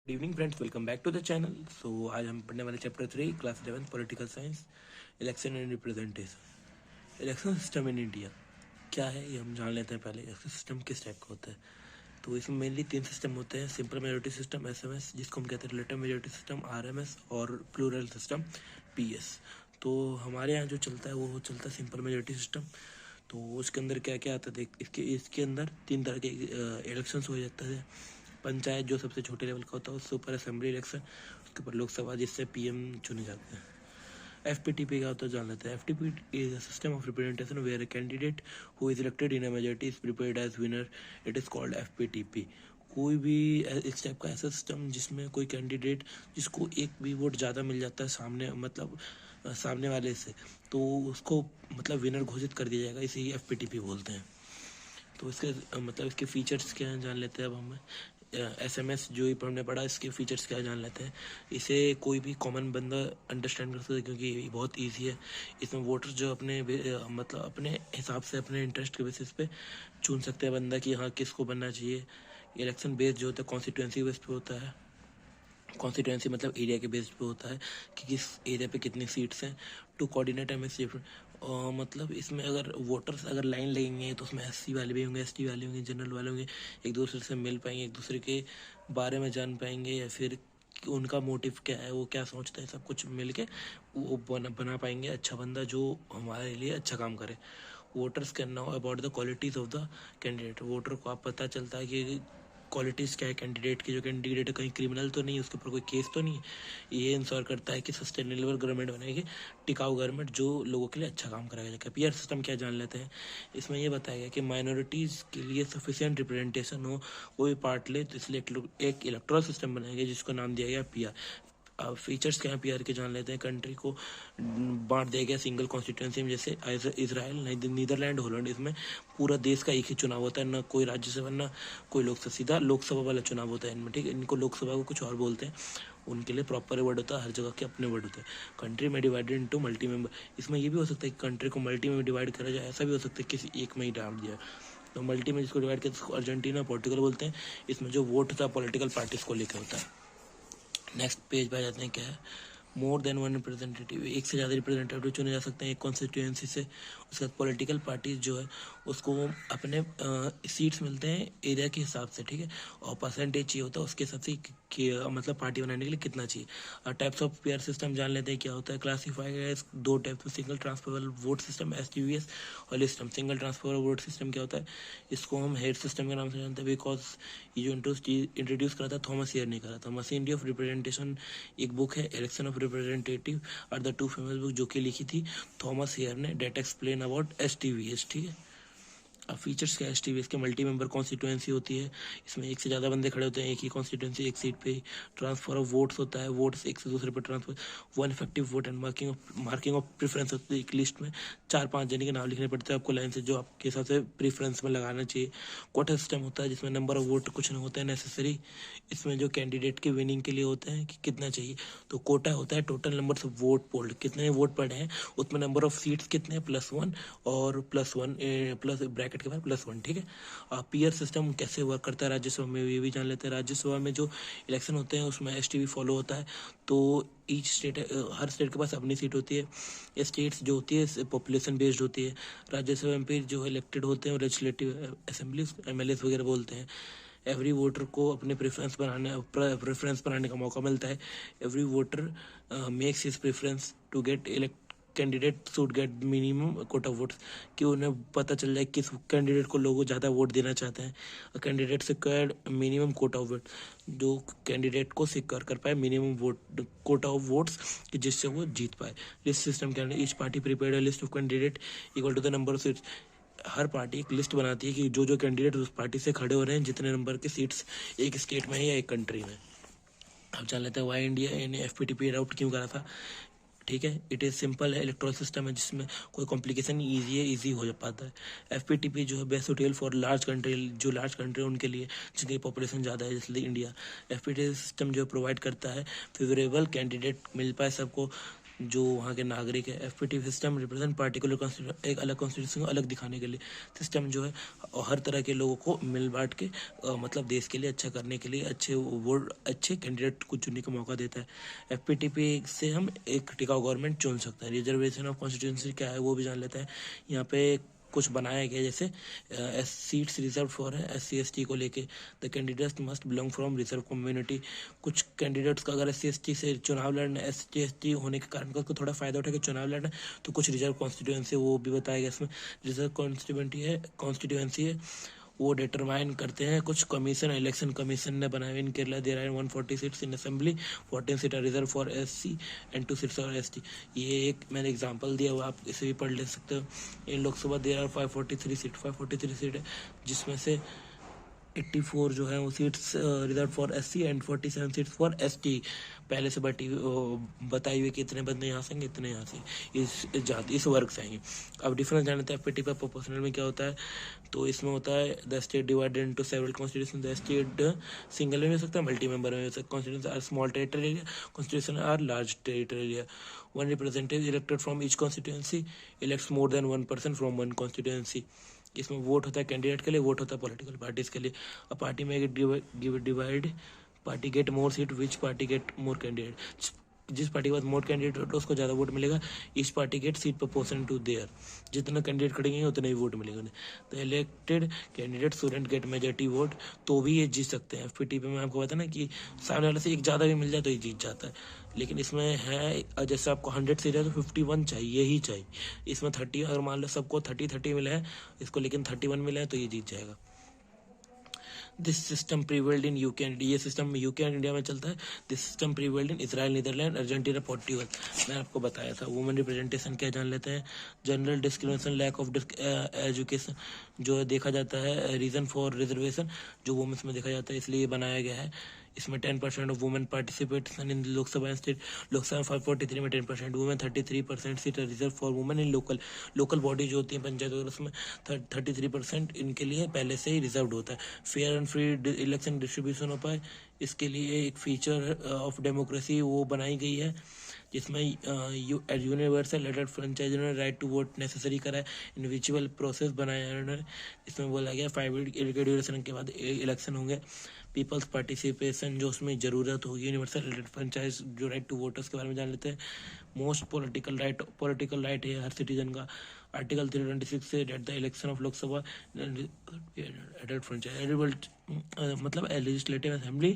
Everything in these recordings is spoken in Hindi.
Good evening friends, welcome back to the channel. So आज हम पढ़ने वाले chapter 3 class 11 political science, election and representation. Election system in India क्या है ये हम जान लेते हैं। पहले इलेक्शन सिस्टम किस टाइप का होता है। तो इसमें मेनली 3 सिस्टम होते हैं: सिंपल मेजोरिटी सिस्टम एसएमएस, जिसको हम कहते हैं रिलेटिव मेजोरिटी सिस्टम आरएमएस, और प्लूरल सिस्टम पीएस। तो हमारे यहाँ जो चलता है वो चलता है सिंपल मेजोरिटी सिस्टम। तो उसके अंदर क्या क्या आता है देख, इसके अंदर 3 तरह के इलेक्शंस हो जाते हैं। पंचायत जो सबसे छोटे लेवल का होता है, उसके ऊपर असेंबली इलेक्शन, उसके ऊपर लोकसभा जिससे पीएम चुने जाते हैं। एफपीटीपी का होता है जान लेते हैं। FTP is a system of representation where a candidate who is elected in a majority is prepared as winner, it is called FPTP. कोई भी इस टाइप का ऐसा सिस्टम जिसमें कोई कैंडिडेट जिसको एक भी वोट ज़्यादा मिल जाता है सामने, मतलब सामने वाले से, तो उसको मतलब विनर घोषित कर दिया जाएगा, इसे ही एफपीटीपी बोलते हैं। तो इसके मतलब इसके फीचर्स क्या हैं जान लेते हैं अब हम। एसएमएस जो ही हमने पढ़ा, इसके फीचर्स क्या जान लेते हैं। इसे कोई भी कॉमन बंदा अंडरस्टैंड कर सकता है क्योंकि ये बहुत इजी है। इसमें वोटर जो अपने मतलब अपने हिसाब से अपने इंटरेस्ट के बेसिस पे चुन सकते हैं बंदा कि हाँ किसको बनना चाहिए। इलेक्शन बेस्ड जो होता है कॉन्स्टिट्यूंसी बेस्ड पे होता है। कॉन्स्टिट्यूंसी मतलब एरिया के बेस पे होता है कि किस एरिया पे कितनी सीट्स हैं। टू कोऑर्डिनेट एमएससी मतलब इसमें अगर वोटर्स अगर लाइन लगेंगे तो उसमें एससी वाले भी होंगे, एसटी वाले होंगे, जनरल वाले होंगे। एक दूसरे से मिल पाएंगे, एक दूसरे के बारे में जान पाएंगे, या फिर उनका मोटिव क्या है, वो क्या सोचते हैं, सब कुछ मिल के वो बना पाएंगे अच्छा बंदा जो हमारे लिए अच्छा काम करे। Voters can now about the qualities of the candidate. Voter को आप पता चलता है कि क्वालिटीज़ क्या है कैंडिडेट की। जो कैंडिडेट है कहीं क्रिमिनल तो नहीं, उसके ऊपर कोई केस तो नहीं है। ये इंश्योर करता है कि सस्टेनेबल गवर्नमेंट बनेगी, टिकाऊ गवर्नमेंट जो लोगों के लिए अच्छा काम कराएगा। पीआर सिस्टम क्या जान लेते हैं। इसमें ये बताया गया कि माइनॉरिटीज़ के लिए सफिशिएंट रिप्रेजेंटेशन हो, कोई पार्ट ले, तो इसलिए एक इलेक्ट्रल सिस्टम बनाया गया जिसको नाम दिया गया पीआर। अब फीचर्स क्या है पीआर के जान लेते हैं। कंट्री को बांट दिया गया सिंगल कॉन्स्टिट्यूंसी में, जैसे इसराइल, नीदरलैंड, हॉलैंड। इसमें पूरा देश का एक ही चुनाव होता है, ना कोई राज्यसभा ना कोई लोकसभा, सीधा लोकसभा वाला चुनाव होता है इनमें। ठीक है, इनको लोकसभा को कुछ और बोलते हैं, उनके लिए प्रॉपर वर्ड होता है, हर जगह के अपने वर्ड होते हैं। कंट्री में डिवाइडेड इनटू मल्टी मेंबर। इसमें ये भी हो सकता है कि कंट्री को मल्टी में डिवाइड करा जाए, ऐसा भी हो सकता है किसी एक में ही डाल दिया। तो मल्टी में जिसको डिवाइड किया उसको अर्जेंटीना, पोर्टुगल बोलते हैं। इसमें जो वोट होता है पॉलिटिकल पार्टीज को लेकर होता है। नेक्स्ट पेज पे आ जाते हैं, क्या है मोर देन वन रिप्रेजेंटेटिव, एक से ज़्यादा रिप्रेजेंटेटिव चुने जा सकते हैं एक कॉन्स्टिट्यूएंसी से। उसके बाद पॉलिटिकल पार्टीज जो है उसको अपने सीट्स मिलते हैं एरिया के हिसाब से, ठीक है, और परसेंटेज चाहिए होता है उसके हिसाब से कि मतलब पार्टी बनाने के लिए कितना चाहिए। टाइप्स ऑफ पेयर सिस्टम जान लेते हैं क्या होता है। क्लासीफाई है 2 टाइप्स में, सिंगल ट्रांसफरेबल वोट सिस्टम एसटीवीएस और list system. Single transferable vote system क्या होता है, इसको हम हेड सिस्टम के नाम से जानते हैं बिकॉज ये जो इंट्रोड्यूस करा था थॉमस हेयर ने करा था। मशीनरी ऑफ रिप्रेजेंटेशन एक बुक है, election of representative are the two famous book, जो कि लिखी थी थॉमस हेयर ने, डेट एक्सप्लेन अबाउट एसटीवीएस। ठीक है, अब फीचर्स क्या है एसटीवीएस के। मल्टी मेंबर कॉन्स्टिट्यूएंसी होती है, इसमें एक से ज़्यादा बंदे खड़े होते हैं एक ही कॉन्स्टिट्यूएंसी एक सीट पे ही। ट्रांसफर ऑफ वोट्स होता है, वोट्स एक से दूसरे पर transfer. One effective vote and marking of preference होती है। एक लिस्ट में 4-5 जने के नाम लिखने पड़ते हैं आपको लाइन से, जो आपके हिसाब से प्रेफरेंस में लगाना चाहिए। कोटा सिस्टम होता है जिसमें नंबर ऑफ वोट कुछ नहीं होता है नेसेसरी, इसमें जो कैंडिडेट के विनिंग के लिए होते हैं कि कितना चाहिए। तो कोटा होता है total number of vote polled, कितने वोट पड़े हैं उसमें नंबर ऑफ सीट्स कितने, +1 और +1 प्लस ब्रैकेट के बाद +1। ठीक है, पीयर सिस्टम कैसे वर्क करता है राज्यसभा में ये भी जान लेते हैं। राज्यसभा में जो इलेक्शन होते हैं उसमें एसटीवी फॉलो होता है। तो ईच स्टेट, हर स्टेट के पास अपनी सीट होती है। ये स्टेट्स जो होती है पॉपुलेशन बेस्ड होती है। राज्यसभा में फिर जो इलेक्टेड होते हैं लेजिस्लेटिव असेंबलीज एमएलए वगैरह बोलते हैं। एवरी वोटर को अपने प्रेफरेंस बनाने का मौका मिलता है। Every voter makes his preference to get elect candidate should get minimum quota votes, कि उन्हें पता चल जाए किस कैंडिडेट को लोग ज़्यादा वोट देना चाहते हैं। Candidate secure minimum quota vote, जो कैंडिडेट को सिक्योर कर पाए minimum vote quota of votes कि जिससे वो जीत पाए। लिस्ट सिस्टम क्या है, each party prepared a list of candidate equal to the number of seats. हर पार्टी एक लिस्ट बनाती है कि जो जो कैंडिडेट उस पार्टी से खड़े हो रहे हैं जितने नंबर की सीट्स एक स्टेट में है या एक कंट्री में। अब जान लेते हैं वाई इंडिया ने एफपीटीपी अडॉप्ट क्यों करा था। ठीक है, इट इज़ सिंपल है, इलेक्ट्रॉल सिस्टम है जिसमें कोई कॉम्प्लिकेशन नहीं, ईजी है, ईजी हो पाता है। एफपीटीपी जो है best suitable for large country, जो लार्ज कंट्री उनके लिए जिनकी पॉपुलेशन ज़्यादा है जैसे इंडिया। एफपीटीपी सिस्टम जो प्रोवाइड करता है फेवरेबल कैंडिडेट मिल पाए सबको, जो वहाँ के नागरिक है। एफपीटी सिस्टम रिप्रेजेंट पार्टिकुलर एक अलग कॉन्स्टिट्यूशन को अलग दिखाने के लिए सिस्टम जो है, और हर तरह के लोगों को मिल बांट के मतलब देश के लिए अच्छा करने के लिए अच्छे कैंडिडेट को चुनने का मौका देता है। एफपीटीपी से हम एक टिकाऊ गवर्नमेंट चुन सकते हैं। रिजर्वेशन ऑफ कॉन्स्टिट्यूंसी क्या है वो भी जान लेते हैं। यहाँ पे कुछ बनाया गया, जैसे सीट्स रिजर्व फॉर है SC ST को लेके, the candidates must belong from reserve community. कुछ कैंडिडेट्स का अगर SC ST से चुनाव लड़ना, ST ST होने के कारण उसको थोड़ा फायदा उठा के चुनाव लड़ना, तो कुछ रिजर्व कॉन्स्टिट्यूएंसी वो भी बताया गया इसमें। रिजर्व कॉन्स्टिट्यूएंसी है वो डिटरमाइन करते हैं कुछ कमीशन, इलेक्शन कमीशन ने बनाए in Kerala. There are 140 seats in assembly, 14 seat are reserved for SC and 2 seats for ST। ये एक मैंने एग्जांपल दिया हुआ, आप इसे भी पढ़ ले सकते हो। इन लोकसभा देयर आर 543 सीट है, जिसमें से 84 जो है वो seats reserve for SC and 47 seats for ST। पहले से बताई हुई कि इतने बंदे यहाँ से, इतने यहाँ से इस वर्ग से आएंगे। अब डिफरेंस जानते हैं एफपीटी पर प्रोपोर्शनल में क्या होता है। तो इसमें होता है the state divided into several constitution. The state single में हो सकता है, मल्टी मेंबर में हो सकता है। Constitution are small territory area, constitution are large territory area. One representative elected from each constituency elects more than 1 person from one constituency. इसमें वोट होता है कैंडिडेट के लिए, वोट होता है पॉलिटिकल पार्टीज के लिए। अ पार्टी में divide party get more seat विच पार्टी गेट मोर कैंडिडेट। जिस पार्टी के पास मोर कैंडिडेट होता है उसको ज़्यादा वोट मिलेगा। Each party get seat proportion to their. जितना कैंडिडेट खड़ेंगे उतने ही वोट मिलेंगे उन्हें। तो elected candidate student get majority vote, तो भी ये जीत सकते हैं। एफपीटी पे मैं आपको बताया ना कि सामने वाले से एक ज़्यादा भी मिल जाए तो ये जीत जाता है। लेकिन इसमें है जैसे आपको 100 सीट है तो 51 चाहिए ही चाहिए। इसमें 30, अगर मान लो सबको 30 मिला है, इसको लेकिन 31 मिला है, तो ये जीत जाएगा। This system prevailed in UK and, ये सिस्टम यूके एंड इंडिया में चलता है। This system prevailed in Israel, Netherlands, Argentina, Portugal. मैं आपको बताया था। वुमेन रिप्रेजेंटेशन क्या जान लेते हैं। General discrimination, lack of education जो देखा जाता है। रीजन फॉर रिजर्वेशन जो वुमेन्स में देखा जाता है, इसलिए बनाया गया है। इसमें 10% of women participation in Lok Sabha state. Lok Sabha 543 में 10% women, 33% seat reserve for women in local body जो होती है पंचायत वगैरह, उसमें 33% इनके लिए पहले से ही रिजर्व होता है। Fair and free election distribution हो पाए, इसके लिए एक फीचर ऑफ डेमोक्रेसी वो बनाई गई है, जिसमें universal adult franchise right to vote necessary करा है। इंडिविजुअल प्रोसेस बनाया है उन्होंने। इसमें बोला गया 5 ईयर के ड्यूरेशन के बाद इलेक्शन होंगे। पीपल्स पार्टिसिपेशन जो उसमें ज़रूरत होगी। यूनिवर्सल एडल्ट फ्रेंचाइज जो राइट टू वोटर्स के बारे में जान लेते हैं। मोस्ट पॉलिटिकल राइट है हर सिटीजन का। आर्टिकल 326 से that the election of Lok Sabha adult franchise मतलब लेजिस्लेटिव असेंबली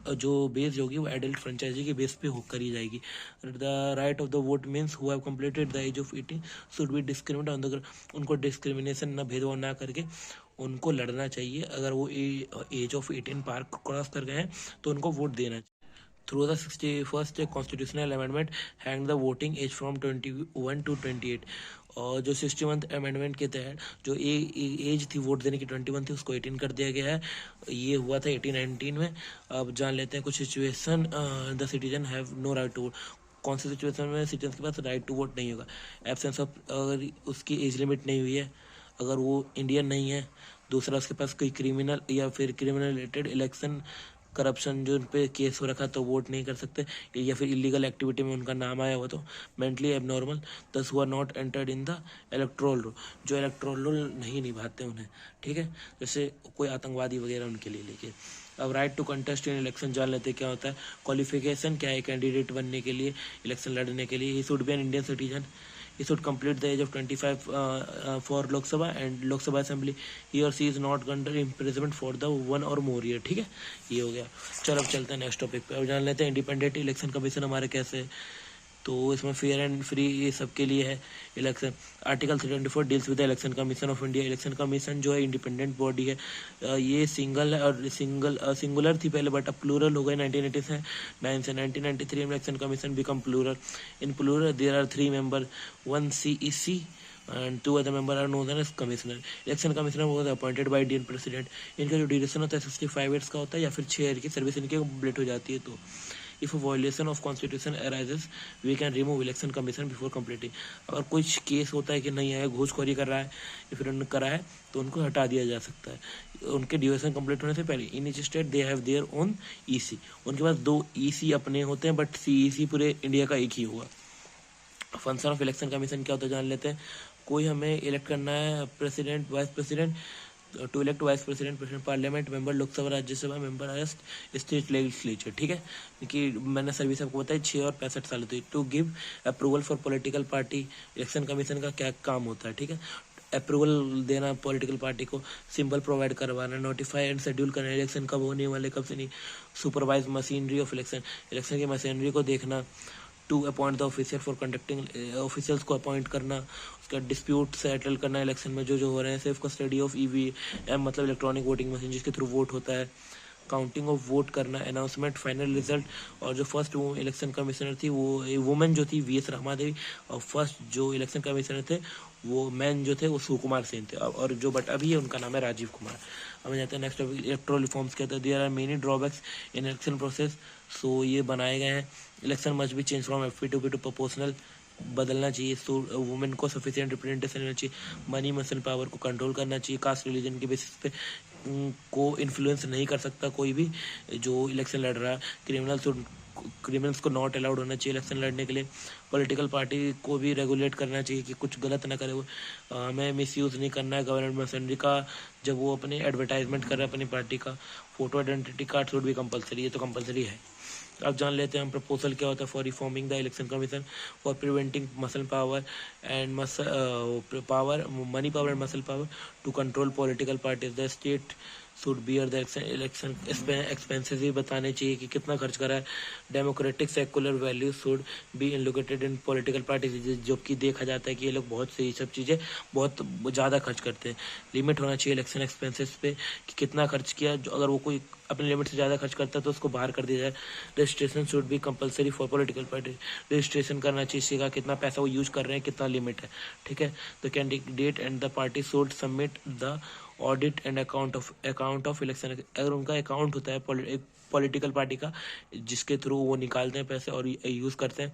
जो बेस होगी वो एडल्ट फ्रेंचाइजी के बेस पे हो करी जाएगी। The right of the vote means who have completed the age of 18 should be discriminate on the, उनको डिस्क्रिमिनेशन न भेदभाव ना करके उनको लड़ना चाहिए। अगर वो एज ऑफ 18 पार क्रॉस कर गए हैं तो उनको वोट देना चाहिए। Through the 61st constitutional amendment hang the voting age from 21 to 28। और जो 61th अमेंडमेंट के तहत जो एज थी वोट देने की 21 थी, उसको 18 कर दिया गया है। ये हुआ था 1819 में। अब जान लेते हैं कुछ situation the citizen have no right to vote. कौन सी सिचुएशन में सिटीजन के पास राइट टू वोट नहीं होगा। एब्सेंस ऑफ, अगर उसकी एज लिमिट नहीं हुई है, अगर वो इंडियन नहीं है, दूसरा उसके पास कोई क्रिमिनल या फिर क्रिमिनल रिलेटेड इलेक्शन करप्शन जो उन पे केस हो रखा तो वोट नहीं कर सकते, या फिर इलीगल एक्टिविटी में उनका नाम आया हुआ तो mentally abnormal, those who not entered in the electoral roll, जो इलेक्ट्रोल रोल नहीं निभाते उन्हें, ठीक है, जैसे कोई आतंकवादी वगैरह उनके लिए लेके। अब right to contest in election जान लेते क्या होता है। क्वालिफिकेशन क्या है कैंडिडेट बनने के लिए, इलेक्शन लड़ने के लिए। He should be an Indian citizen. He should complete the age of 25 for Lok Sabha and Lok Sabha Assembly. He or she is not under imprisonment for the 1 or more year। ठीक है, ये हो गया। चलो अब चलते हैं नेक्स्ट टॉपिक पे। अब जान लेते हैं इंडिपेंडेंट इलेक्शन कमीशन हमारे कैसे है। तो इसमें फेयर एंड फ्री ये सबके लिए है election. Article 324 deals with the election commission of India. Election commission जो है इंडिपेंडेंट बॉडी है। ये सिंगल है और सिंगुलर थी पहले, बट अब प्लूरल हो गए 1989 से। 1993 में election commission become plural. In plural there are 3 member, 1 CEC and 2 other members are known as commissioner। Election commissioner वो अपॉइंटेड बाय इंडियन प्रेसिडेंट। इनका जो ड्यूरेशन होता है 65 ईयर्स का होता है, या फिर 6 ईयर की सर्विस इनकी कंप्लीट हो जाती है। तो if violation of constitution arises we can remove election commission before completing. अगर कुछ केस होता है कि नहीं है, घूसखोरी कर रहा है या फिर उन्होंने करा है, तो उनको हटा दिया जा सकता है उनके ड्यूरेशन कंप्लीट होने से पहले। In each state they have their own EC। उनके पास 2 EC अपने होते हैं, बट CEC पूरे इंडिया का एक ही होगा। फंक्शन ऑफ इलेक्शन कमीशन क्या होता है जान लेते हैं। कोई हमें इलेक्ट करना है president, vice president, to elect vice president, president parliament, member Lok Sabha, Rajya Sabha, member highest state legislature, ठीक है। कि मैंने सर्विस आपको बताया 6 और 65 साल होती है। To give approval for political party, election commission का क्या काम होता है, ठीक है। अप्रूवल देना पॉलिटिकल पार्टी को, सिंबल प्रोवाइड करवाना, नोटिफाई एंड शेड्यूल करना, इलेक्शन कब होने वाले कब से नहीं, supervise machinery of election, election की मशीनरी को देखना, to appoint the officer for conducting, officers को अपॉइंट करना, उसका डिस्प्यूट सेटल करना इलेक्शन में जो हो रहे हैं, सेफ कस्टडी ऑफ ईवीएम मतलब इलेक्ट्रॉनिक वोटिंग मशीन जिसके थ्रू वोट होता है, काउंटिंग ऑफ वोट करना, अनाउंसमेंट फाइनल रिजल्ट। और जो फर्स्ट वो इलेक्शन कमिश्नर थी वो वुमेन जो थी वीएस रामादेवी, और फर्स्ट जो इलेक्शन कमिश्नर थे वो मैन जो थे वो सुकुमार सेन थे, और जो बट अभी है उनका नाम है राजीव कुमार। अब जाते हैं नेक्स्ट टॉपिक, इलेक्ट्रोल रिफॉर्म्स कहते हैं। There are many drawbacks in election process, so ये बनाए गए हैं। Election must be change from FP to proportional, बदलना चाहिए। सो वुमेन को सफिशिएंट रिप्रेजेंटेशन मिलना चाहिए। मनी मसल पावर को कंट्रोल करना चाहिए। कास्ट रिलीजन के बेसिस पे को इन्फ्लुएंस नहीं कर सकता कोई भी जो इलेक्शन लड़ रहा है। क्रिमिनल्स को नॉट अलाउड होना चाहिए इलेक्शन लड़ने के लिए। पॉलिटिकल पार्टी को भी रेगुलेट करना चाहिए कि कुछ गलत ना करे वो, हमें मिसयूज़ नहीं करना है गवर्नमेंट मशीनरी का। जब वो अपने एडवर्टाइजमेंट कर रहा है अपनी पार्टी का, फोटो आइडेंटिटी कार्ड शुड भी कंपलसरी, ये तो कंपलसरी है। अब जान लेते हैं हम प्रपोजल क्या होता है for reforming the election commission, for preventing muscle power and power, money power and muscle power to control political parties. The state should bear the election expenses, ये बताने चाहिए कि कितना खर्च करा है। Democratic secular values should be inculcated in political parties, जो कि देखा जाता है कि ये लोग बहुत से ये सब चीज़ें बहुत ज़्यादा खर्च करते हैं। लिमिट होना चाहिए इलेक्शन एक्सपेंसेस पे कि कितना खर्च किया, जो अगर वो कोई अपने लिमिट से ज़्यादा खर्च करता है तो उसको बाहर कर दिया जाए। Registration should be compulsory for political party, registration करना चाहिए, इसी का कितना पैसा वो यूज कर रहे हैं, कितना लिमिट है, ठीक है। The candidate and the party should submit the audit and account of election. अगर उनका अकाउंट होता है पॉलिटिकल पार्टी का जिसके थ्रू वो निकालते हैं पैसे और यूज़ करते हैं,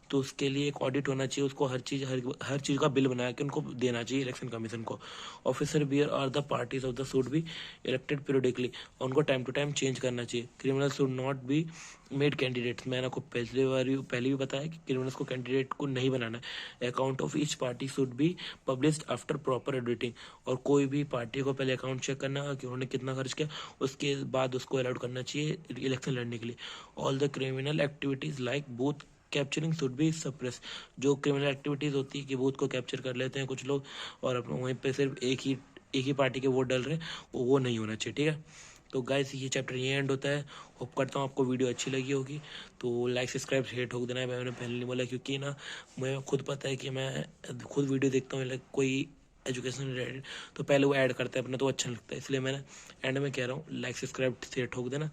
तो उसके लिए एक ऑडिट होना चाहिए। उसको हर चीज़ का बिल बना के उनको देना चाहिए इलेक्शन कमीशन को। ऑफिसर बियर और the parties of the should be elected periodically, उनको टाइम टू टाइम चेंज करना चाहिए। Criminal should not be made candidates, मैंने आपको पहले भी बताया कि क्रिमिनल्स को कैंडिडेट को नहीं बनाना है। Account of each party should be published after proper auditing, और कोई भी पार्टी को पहले अकाउंट चेक करना कि उन्होंने कितना खर्च किया, उसके बाद उसको अलाउड करना चाहिए इलेक्शन लड़ने के लिए। All the criminal activities like booth capturing should be suppress, जो क्रिमिनल एक्टिविटीज होती है कि बूथ को कैप्चर कर लेते हैं कुछ लोग और अपने वहीं पे सिर्फ एक ही पार्टी के वोट डाल रहे हैं, वो नहीं होना चाहिए, ठीक है। तो गाइस ये चैप्टर ये एंड होता है। होप करता हूँ आपको वीडियो अच्छी लगी होगी, तो लाइक सब्सक्राइब शेयर ठोक देना है। मैंने पहले नहीं बोला क्योंकि ना मैं खुद पता है कि मैं खुद वीडियो देखता हूँ लाइक कोई एजुकेशन रिलेटेड, तो पहले वो ऐड करता है अपना, तो अच्छा लगता है, इसलिए मैंने एंड में कह रहा हूँ लाइक सब्सक्राइब शेयर ठोक देना।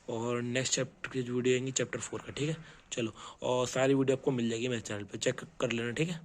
और नेक्स्ट चैप्टर की जो वीडियो आएंगी चैप्टर 4 का, ठीक है। चलो, और सारी वीडियो आपको मिल जाएगी मेरे चैनल पे, चेक कर लेना, ठीक है।